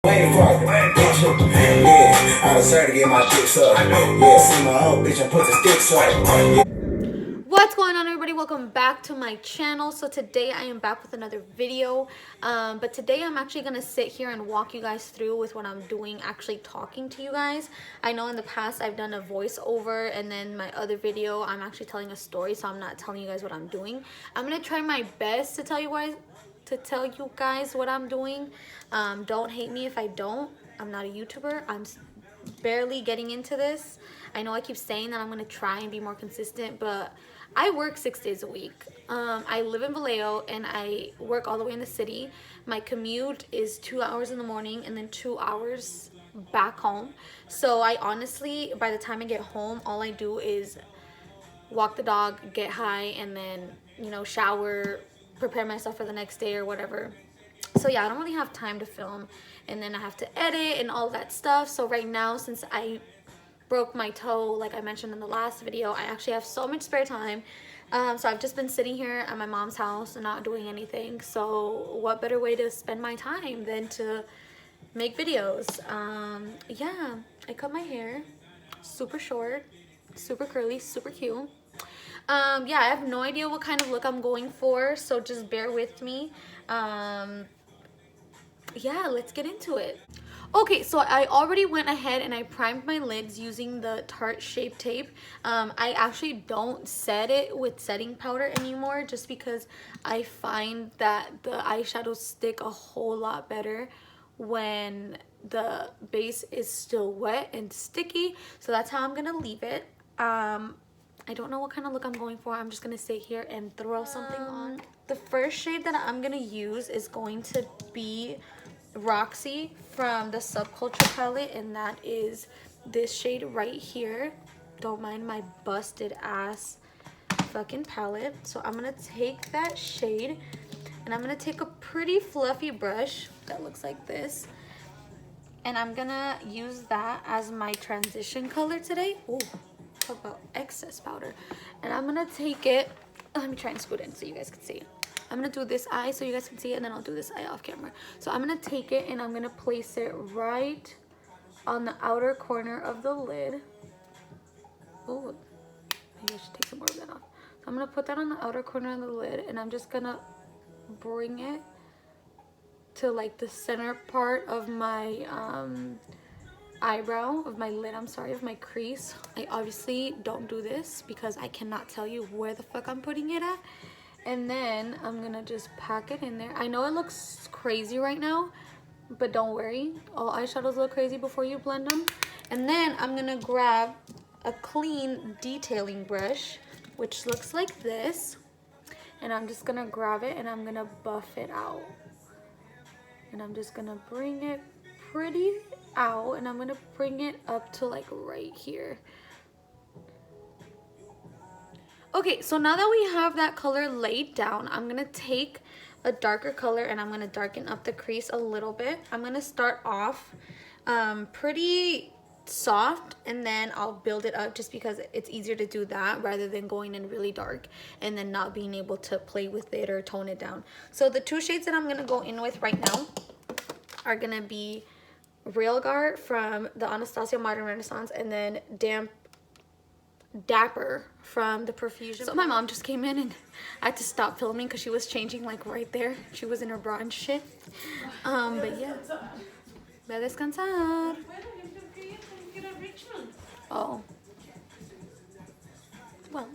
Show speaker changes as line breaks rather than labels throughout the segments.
Waiting for it, yeah. I deserve to get my dick sucked. Yeah, see my old bitch and put the sticks up.
What's going on, everybody? Welcome back to my channel. So today I am back with another video, but today I'm actually gonna sit here and walk you guys through with what I'm doing, actually talking to you guys. I know in the past I've done a voiceover, and then my other video I'm actually telling a story, so I'm not telling you guys what I'm doing. I'm gonna try my best to tell you guys what I'm doing. Don't hate me if I don't. I'm not a YouTuber. I'm barely getting into this. I know I keep saying that I'm gonna try and be more consistent, but I work 6 days a week. I live in Vallejo and I work all the way in the city. My commute is 2 hours in the morning and then 2 hours back home. So I honestly, by the time I get home, all I do is walk the dog, get high, and then, you know, shower, prepare myself for the next day or whatever. So yeah, I don't really have time to film, and then I have to edit and all that stuff. So right now, since I broke my toe, like I mentioned in the last video, I actually have so much spare time. So I've just been sitting here at my mom's house and not doing anything. So what better way to spend my time than to make videos? Yeah, I cut my hair super short, super curly, super cute. Yeah, I have no idea what kind of look I'm going for, so just bear with me. Yeah, let's get into it. Okay, so I already went ahead and I primed my lids using the Tarte Shape Tape. I actually don't set it with setting powder anymore, just because I find that the eyeshadows stick a whole lot better when the base is still wet and sticky. So that's how I'm gonna leave it. I don't know what kind of look I'm going for. I'm just gonna sit here and throw something on. The first shade that I'm gonna use is going to be Roxy from the Subculture palette, and that is this shade right here. Don't mind my busted ass fucking palette. So I'm gonna take that shade and I'm gonna take a pretty fluffy brush that looks like this, and I'm gonna use that as my transition color today. Ooh, talk about excess powder. And I'm gonna take it, let me try and scoot in so you guys can see it. I'm gonna do this eye so you guys can see it, and then I'll do this eye off camera. So I'm gonna take it and I'm gonna place it right on the outer corner of the lid. Oh, maybe I should take some more of that off. So I'm gonna put that on the outer corner of the lid, and I'm just gonna bring it to like the center part of my eyebrow, of my lid, I'm sorry, of my crease. I obviously don't do this because I cannot tell you where the fuck I'm putting it at. And then I'm gonna just pack it in there. I know it looks crazy right now, but don't worry, all eyeshadows look crazy before you blend them. And then I'm gonna grab a clean detailing brush, which looks like this, and I'm just gonna grab it and I'm gonna buff it out. And I'm just gonna bring it pretty out, and I'm gonna bring it up to like right here. Okay, so now that we have that color laid down, I'm gonna take a darker color and I'm gonna darken up the crease a little bit. I'm gonna start off pretty soft, and then I'll build it up, just because it's easier to do that rather than going in really dark and then not being able to play with it or tone it down. So the two shades that I'm gonna go in with right now are gonna be Realgar from the Anastasia Modern Renaissance, and then Dapper from the Profusion. So my mom just came in and I had to stop filming because she was changing like right there. She was in her bra and shit. But yeah. Voy a descansar. Oh. Well.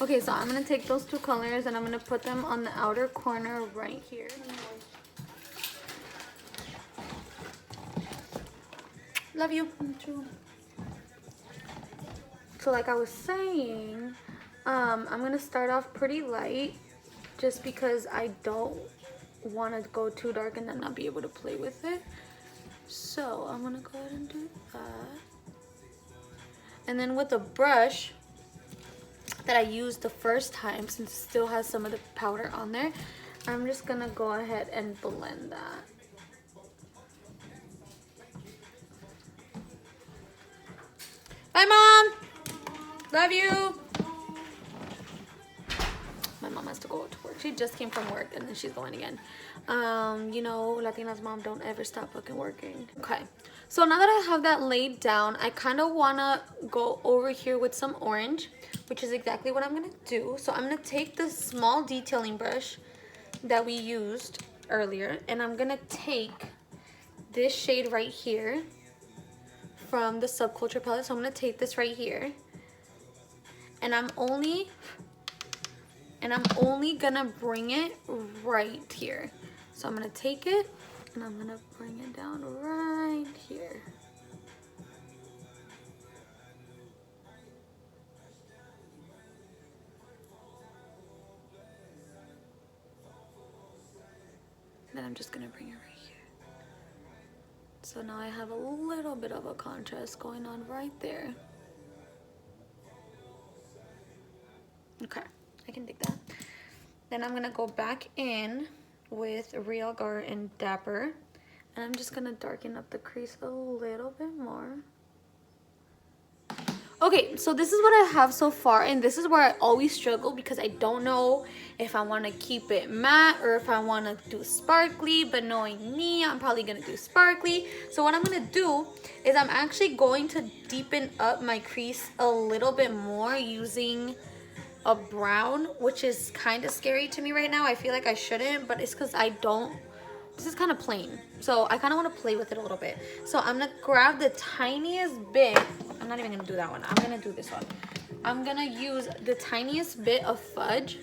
Okay, so I'm gonna take those two colors and I'm gonna put them on the outer corner right here. Love you. So like I was saying, I'm gonna start off pretty light, just because I don't want to go too dark and then not be able to play with it. So I'm gonna go ahead and do that. And then with a brush that I used the first time, since it still has some of the powder on there, I'm just gonna go ahead and blend that. Bye, Mom! Love you! My mom has to go to work. She just came from work and then she's going again. You know, Latina's mom, don't ever stop fucking working. Okay, so now that I have that laid down, I kind of want to go over here with some orange, which is exactly what I'm going to do. So I'm going to take the small detailing brush that we used earlier, and I'm going to take this shade right here from the Subculture palette. So I'm going to take this right here, and I'm only gonna bring it right here. So I'm gonna take it and I'm gonna bring it down right here. Then I'm just gonna bring it right here. So now I have a little bit of a contrast going on right there. Okay, I can dig that. Then I'm gonna go back in with Real Guard and Dapper, and I'm just gonna darken up the crease a little bit more. Okay, so this is what I have so far, and this is where I always struggle because I don't know if I want to keep it matte or if I want to do sparkly, but knowing me, I'm probably gonna do sparkly. So what I'm gonna do is I'm actually going to deepen up my crease a little bit more using a brown, which is kind of scary to me right now. I feel like I shouldn't, but it's because I don't, this is kind of plain, so I kind of want to play with it a little bit. So I'm gonna grab the tiniest bit, I'm not even gonna do that one, I'm gonna do this one. I'm gonna use the tiniest bit of fudge,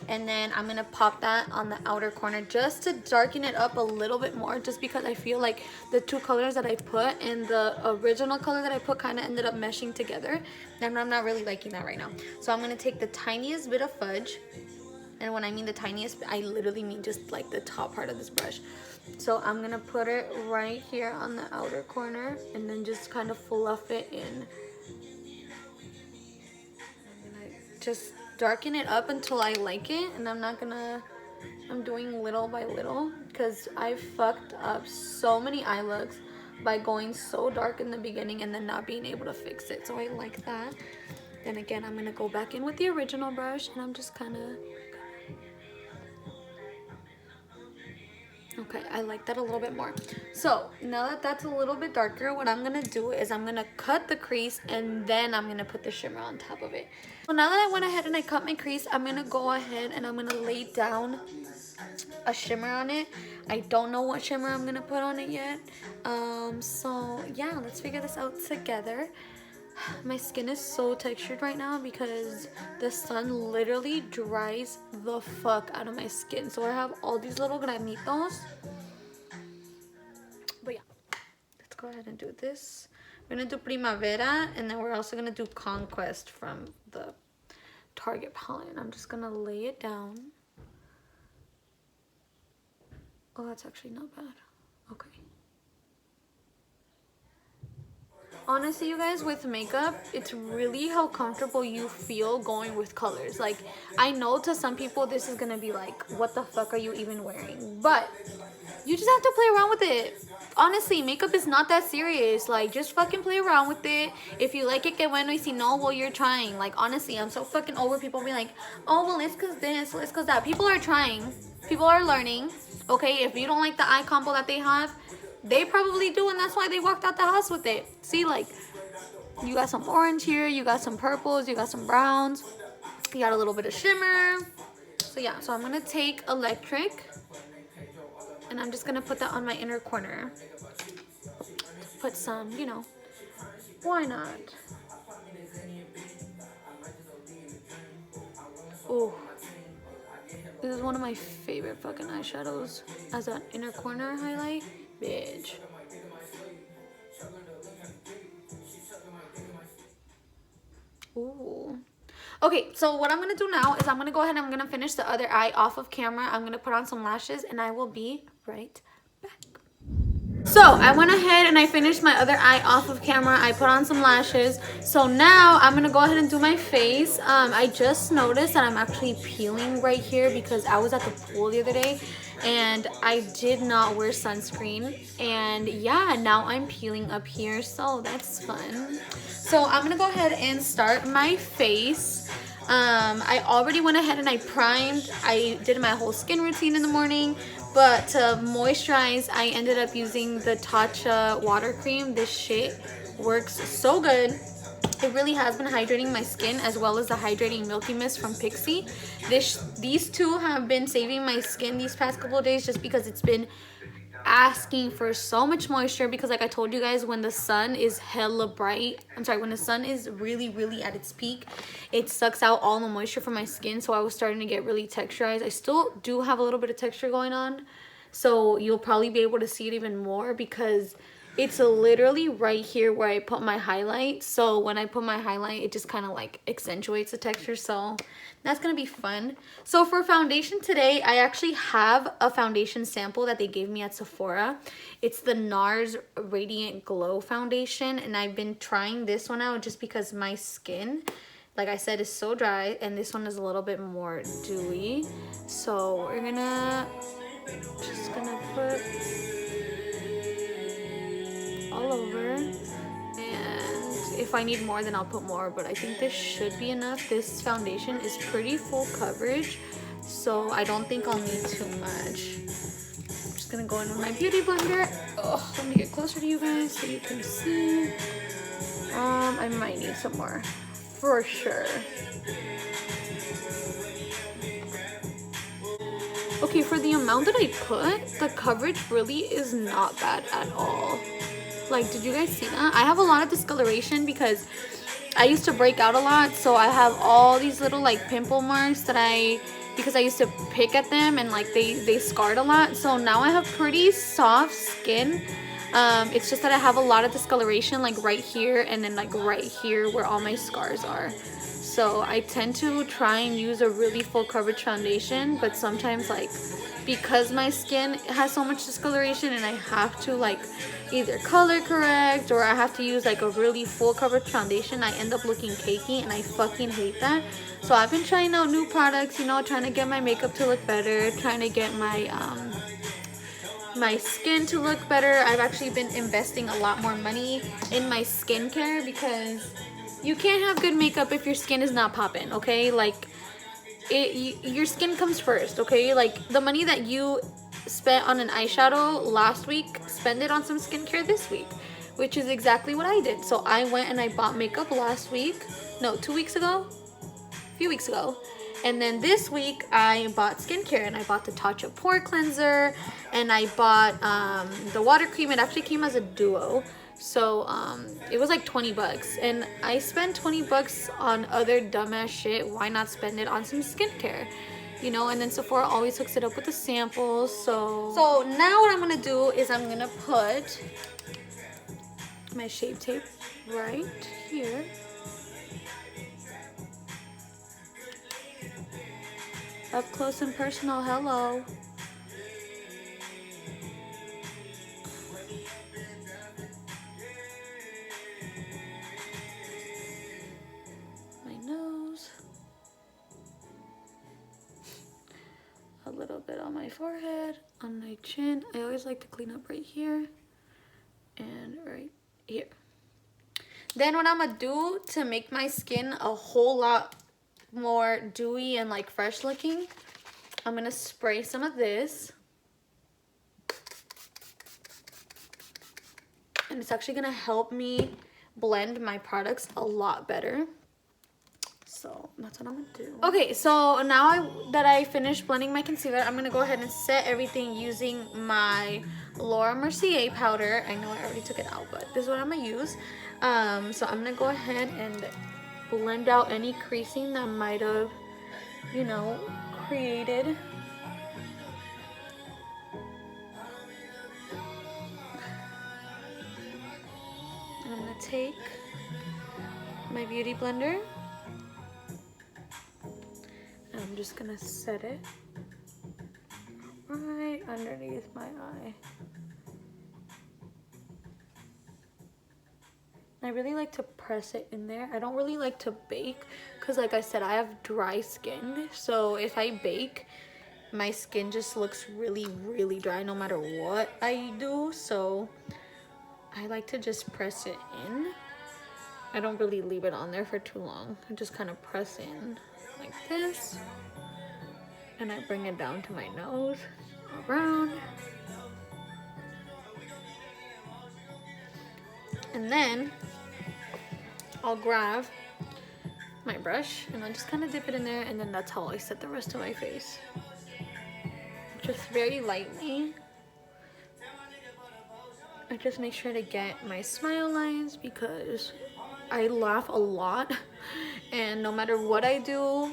and then I'm gonna pop that on the outer corner just to darken it up a little bit more, just because I feel like the two colors that I put and the original color that I put kind of ended up meshing together, and I'm not really liking that right now. So I'm gonna take the tiniest bit of fudge, and when I mean the tiniest, I literally mean just like the top part of this brush. So I'm gonna put it right here on the outer corner and then just kind of fluff it in. I'm gonna just darken it up until I like it, and I'm doing little by little because I fucked up so many eye looks by going so dark in the beginning and then not being able to fix it. So I like that. Then again, I'm gonna go back in with the original brush, and I'm just kind of, okay, I like that a little bit more. So now that that's a little bit darker, what I'm gonna do is I'm gonna cut the crease, and then I'm gonna put the shimmer on top of it. So now that I went ahead and I cut my crease, I'm gonna go ahead and I'm gonna lay down a shimmer on it. I don't know what shimmer I'm gonna put on it yet. So yeah, let's figure this out together. My skin is so textured right now because the sun literally dries the fuck out of my skin. So I have all these little granitos. But yeah, let's go ahead and do this. We're gonna do Primavera, and then we're also gonna do Conquest from the Target palette. I'm just gonna lay it down. Oh, that's actually not bad. Okay. Honestly, you guys, with makeup, it's really how comfortable you feel going with colors. Like, I know to some people this is gonna be like, what the fuck are you even wearing? But you just have to play around with it. Honestly, makeup is not that serious. Like, just fucking play around with it. If you like it, que bueno. Y si no, well, you're trying. Like, honestly, I'm so fucking over people being like, oh, well, it's cause this, well, it's cause that. People are trying. People are learning. Okay, if you don't like the eye combo that they have, they probably do, and that's why they walked out the house with it. See, like, you got some orange here, you got some purples, you got some browns, you got a little bit of shimmer. So yeah, so I'm gonna take Electric, and I'm just gonna put that on my inner corner. Put some, you know, why not? Oh, this is one of my favorite fucking eyeshadows as an inner corner highlight. Bitch. Ooh. Okay, so what I'm gonna do now is I'm gonna go ahead and I'm gonna finish the other eye off of camera. I'm gonna put on some lashes, and I will be right back. So I went ahead and I finished my other eye off of camera. I put on some lashes. So now I'm gonna go ahead and do my face. I just noticed that I'm actually peeling right here because I was at the pool the other day and I did not wear sunscreen, and yeah, now I'm peeling up here, so that's fun. So I'm gonna go ahead and start my face. I already went ahead and I primed. I did my whole skin routine in the morning, But to moisturize, I ended up using the Tatcha water cream. This shit works so good. It really has been hydrating my skin, as well as the hydrating milky mist from Pixie. These two have been saving my skin these past couple of days, just because it's been asking for so much moisture. Because like I told you guys, when the sun is hella bright, when the sun is really at its peak, it sucks out all the moisture from my skin. So I was starting to get really texturized. I still do have a little bit of texture going on, so you'll probably be able to see it even more, because it's literally right here where I put my highlight. So when I put my highlight, it just kind of like accentuates the texture. So that's gonna be fun. So for foundation today, I actually have a foundation sample that they gave me at Sephora. It's the NARS Radiant Glow foundation, and I've been trying this one out just because my skin, like I said, is so dry, and this one is a little bit more dewy. So we're just gonna put all over, and if I need more then I'll put more, but I think this should be enough. This foundation is pretty full coverage, so I don't think I'll need too much. I'm just gonna go in with my beauty blender. Oh, let me get closer to you guys so you can see. I might need some more for sure. Okay, for the amount that I put, the coverage really is not bad at all. Like, did you guys see that? I have a lot of discoloration because I used to break out a lot, so I have all these little like pimple marks that because I used to pick at them, and like they scarred a lot. So now I have pretty soft skin. It's just that I have a lot of discoloration, like right here, and then like right here where all my scars are. So I tend to try and use a really full coverage foundation, but sometimes, like, because my skin has so much discoloration and I have to like either color correct or I have to use like a really full coverage foundation, I end up looking cakey, and I fucking hate that. So I've been trying out new products, you know, trying to get my makeup to look better, trying to get my my skin to look better. I've actually been investing a lot more money in my skincare, because you can't have good makeup if your skin is not popping, okay? Like, your skin comes first, okay? Like, the money that you spent on an eyeshadow last week, spend it on some skincare this week, which is exactly what I did. So I went and I bought makeup last week. No, 2 weeks ago? A few weeks ago. And then this week I bought skincare, and I bought the Tatcha pore cleanser, and I bought the water cream. It actually came as a duo. So it was like 20 bucks, and I spent 20 bucks on other dumbass shit. Why not spend it on some skincare, you know? And then Sephora always hooks it up with the samples. So now what I'm gonna do is I'm gonna put my Shape Tape right here. Up close and personal, hello. A little bit on my forehead, on my chin. I always like to clean up right here and right here. Then what I'm gonna do to make my skin a whole lot more dewy and like fresh looking, I'm gonna spray some of this, and it's actually gonna help me blend my products a lot better. So that's what I'm gonna do. Okay, so now that I finished blending my concealer, I'm gonna go ahead and set everything using my Laura Mercier powder. I know I already took it out, but this is what I'm gonna use. So I'm gonna go ahead and blend out any creasing that might have, you know, created. And I'm gonna take my beauty blender. I'm just gonna set it right underneath my eye. I really like to press it in there. I don't really like to bake because, like I said, I have dry skin. So if I bake, my skin just looks really dry no matter what I do. So I like to just press it in. I don't really leave it on there for too long. I just kind of press in like this, and I bring it down to my nose. around. And then I'll grab my brush and I'll just kind of dip it in there, and then that's how I set the rest of my face. Just very lightly. I just make sure to get my smile lines because I laugh a lot, and no matter what I do,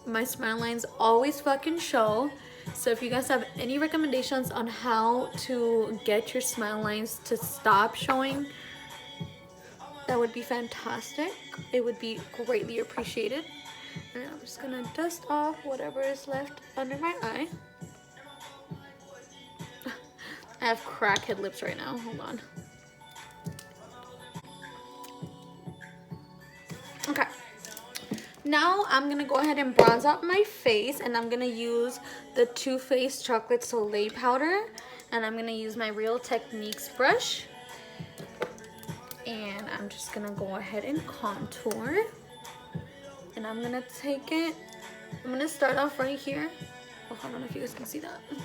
my smile lines always fucking show. So if you guys have any recommendations on how to get your smile lines to stop showing, that would be fantastic. It would be greatly appreciated. And I'm just gonna dust off whatever is left under my eye. I have crackhead lips right now. Hold on. Okay. Now I'm gonna go ahead and bronze out my face, and I'm gonna use the Too Faced Chocolate Soleil powder, and I'm gonna use my Real Techniques brush, and I'm just gonna go ahead and contour. And I'm gonna take it. I'm gonna start off right here. Oh, I don't know if you guys can see that. I'm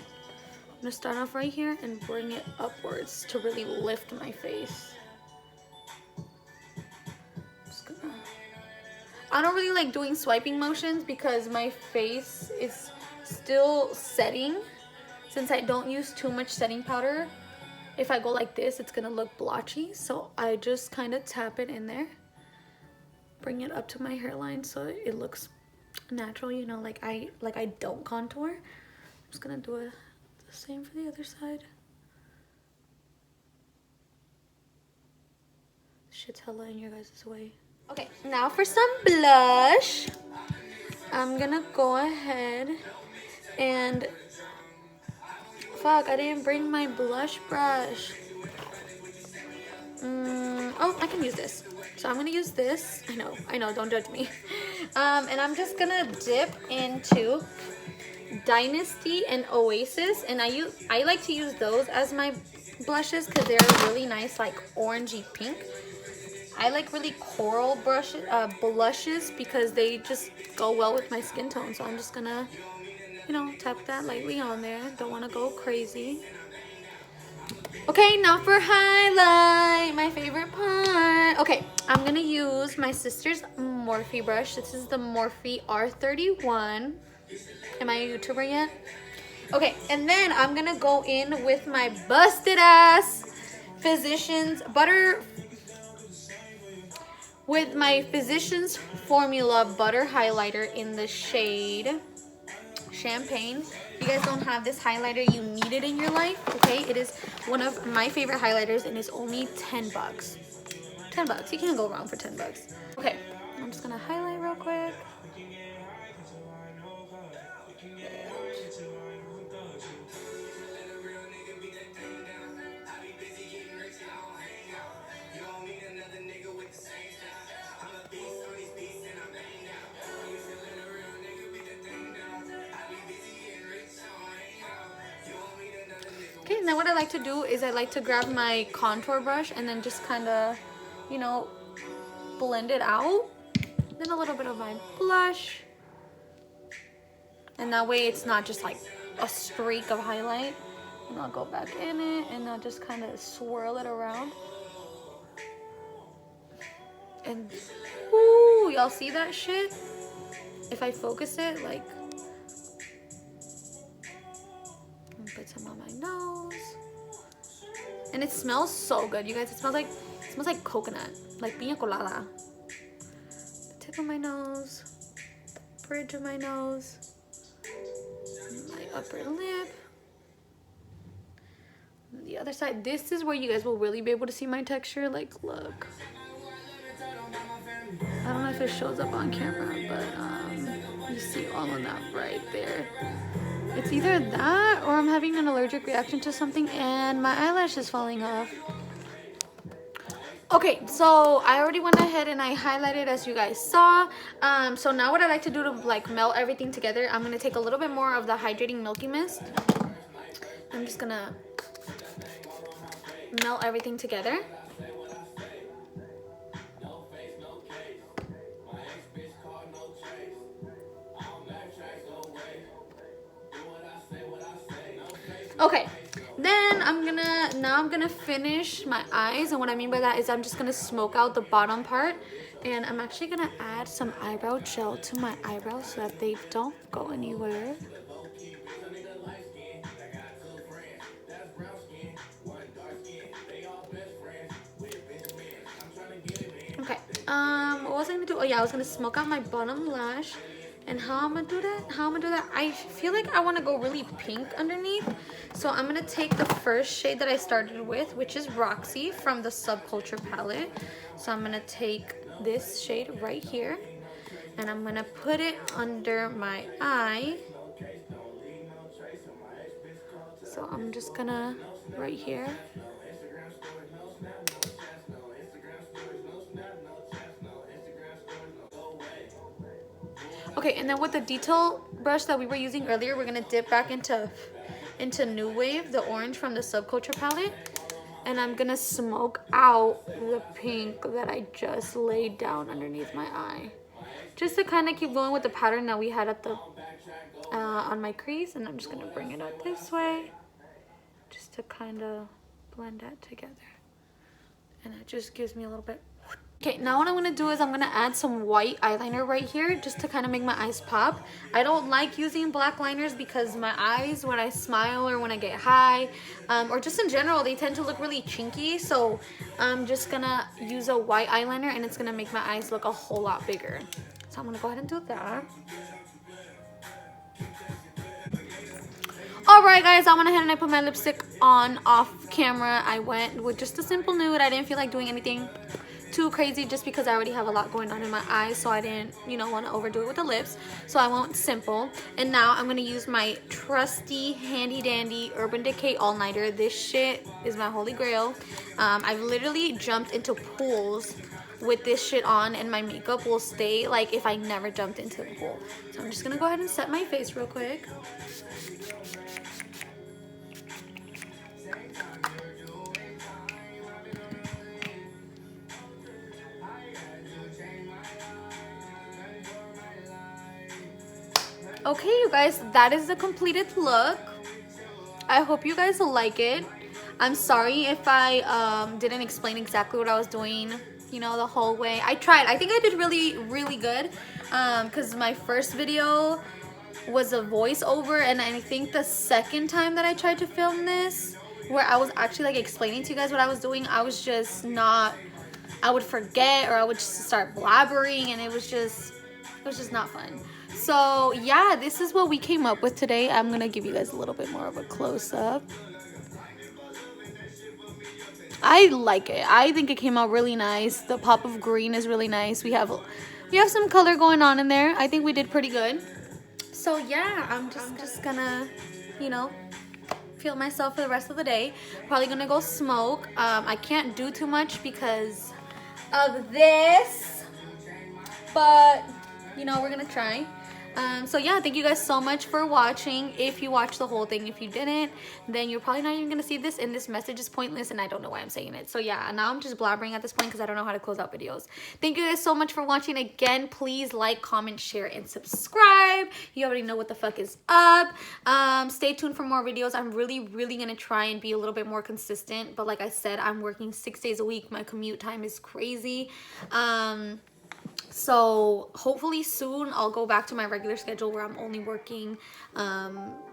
gonna start off right here and bring it upwards to really lift my face. I don't really like doing swiping motions because my face is still setting. Since I don't use too much setting powder, if I go like this, it's gonna look blotchy. So I just kind of tap it in there, bring it up to my hairline so it looks natural, you know, like I don't contour. I'm just gonna do the same for the other side. Shit's hella in your guys' way. Okay, now for some blush. I'm gonna go ahead and... Fuck, I didn't bring my blush brush. Oh, I can use this. So I'm gonna use this. I know, don't judge me. And I'm just gonna dip into Dynasty and Oasis. And I like to use those as my blushes because they're really nice, like orangey pink. I like really coral blushes because they just go well with my skin tone. So I'm just gonna, you know, tap that lightly on there. Don't want to go crazy. Okay, now for highlight, my favorite part. Okay, I'm gonna use my sister's Morphe brush. This is the Morphe R31. Am I a YouTuber yet? Okay, and then I'm gonna go in with my busted ass Physicians Formula Butter Highlighter in the shade Champagne. If you guys don't have this highlighter, you need it in your life, okay? It is one of my favorite highlighters and it's only 10 bucks. 10 bucks. You can't go wrong for 10 bucks. Okay, I'm just gonna highlight real quick. Okay, and then what I like to do is I like to grab my contour brush and then just kind of, you know, blend it out. Then a little bit of my blush. And that way it's not just like a streak of highlight. And I'll go back in it and I'll just kind of swirl it around. And, ooh, y'all see that shit? If I focus it, like, put some on my nose. And it smells so good, you guys. It smells like coconut, like piña colada. The tip of my nose, the bridge of my nose, my upper lip, and the other side. This is where you guys will really be able to see my texture. Like, look. I don't know if it shows up on camera, but you see all of that right there. It's either that or I'm having an allergic reaction to something and my eyelash is falling off. Okay, so I already went ahead and I highlighted as you guys saw. So now what I like to do to like melt everything together, I'm going to take a little bit more of the Hydrating Milky Mist. I'm just going to melt everything together. Okay, then now I'm gonna finish my eyes, and what I mean by that is I'm just gonna smoke out the bottom part, and I'm actually gonna add some eyebrow gel to my eyebrows so that they don't go anywhere. Okay, what was I gonna do? Oh yeah, I was gonna smoke out my bottom lash. And how I'm gonna do that? I feel like I want to go really pink underneath. So I'm gonna take the first shade that I started with, which is Roxy from the Subculture palette. So I'm gonna take this shade right here, and I'm gonna put it under my eye. So I'm just gonna, right here. Okay, and then with the detail brush that we were using earlier, we're gonna dip back into New Wave, the orange from the Subculture palette. And I'm gonna smoke out the pink that I just laid down underneath my eye. Just to kind of keep going with the pattern that we had at the on my crease. And I'm just gonna bring it up this way, just to kind of blend that together. And it just gives me a little bit. Okay, now what I'm going to do is I'm going to add some white eyeliner right here just to kind of make my eyes pop. I don't like using black liners because my eyes, when I smile or when I get high, or just in general, they tend to look really chinky. So I'm just going to use a white eyeliner, and it's going to make my eyes look a whole lot bigger. So I'm going to go ahead and do that. Alright guys, I went ahead and I put my lipstick on off camera. I went with just a simple nude. I didn't feel like doing anything too crazy just because I already have a lot going on in my eyes, so I didn't, you know, want to overdo it with the lips. So I went simple. And now I'm going to use my trusty handy dandy Urban Decay all-nighter. This shit is my holy grail. I've literally jumped into pools with this shit on, and my makeup will stay like if I never jumped into the pool. So I'm just going to go ahead and set my face real quick. Okay, you guys, that is the completed look. I hope you guys like it. I'm sorry if I didn't explain exactly what I was doing, you know, the whole way. I tried. I think I did really good because my first video was a voiceover, and I think the second time that I tried to film this, where I was actually like explaining to you guys what I was doing, I was just not, I would forget, or I would just start blabbering, and it was just not fun. So yeah, this is what we came up with today. I'm gonna give you guys a little bit more of a close-up. I like it. I think it came out really nice. The pop of green is really nice. We have some color going on in there. I think we did pretty good. So yeah, I'm just gonna, you know, feel myself for the rest of the day. Probably gonna go smoke. I can't do too much because of this, but you know, we're gonna try. So yeah, thank you guys so much for watching. If you watched the whole thing, if you didn't, then you're probably not even gonna see this, and this message is pointless, and I don't know why I'm saying it. So yeah, now I'm just blabbering at this point because I don't know how to close out videos. Thank you guys so much for watching. Again, please like, comment, share, and subscribe. You already know what the fuck is up. Stay tuned for more videos. I'm really gonna try and be a little bit more consistent, but like I said, I'm working 6 days a week. My commute time is crazy. So hopefully soon I'll go back to my regular schedule where I'm only working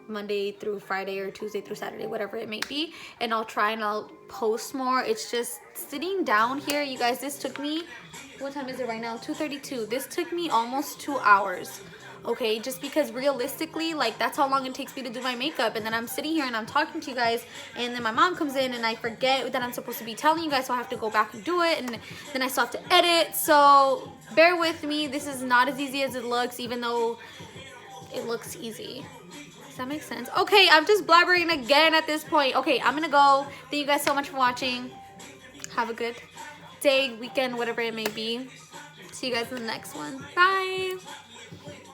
Monday through Friday or Tuesday through Saturday, whatever it may be, and I'll try and I'll post more. It's just sitting down here, you guys. This took me, what time is it right now? 2:32. This took me almost 2 hours. Okay, just because realistically, like, that's how long it takes me to do my makeup, and then I'm sitting here and I'm talking to you guys, and then my mom comes in and I forget that I'm supposed to be telling you guys, so I have to go back and do it, and then I still have to edit. So bear with me. This is not as easy as it looks, even though it looks easy. Does that make sense? Okay, I'm just blabbering again at this point. Okay, I'm gonna go. Thank you guys so much for watching. Have a good day, weekend, whatever it may be. See you guys in the next one. Bye.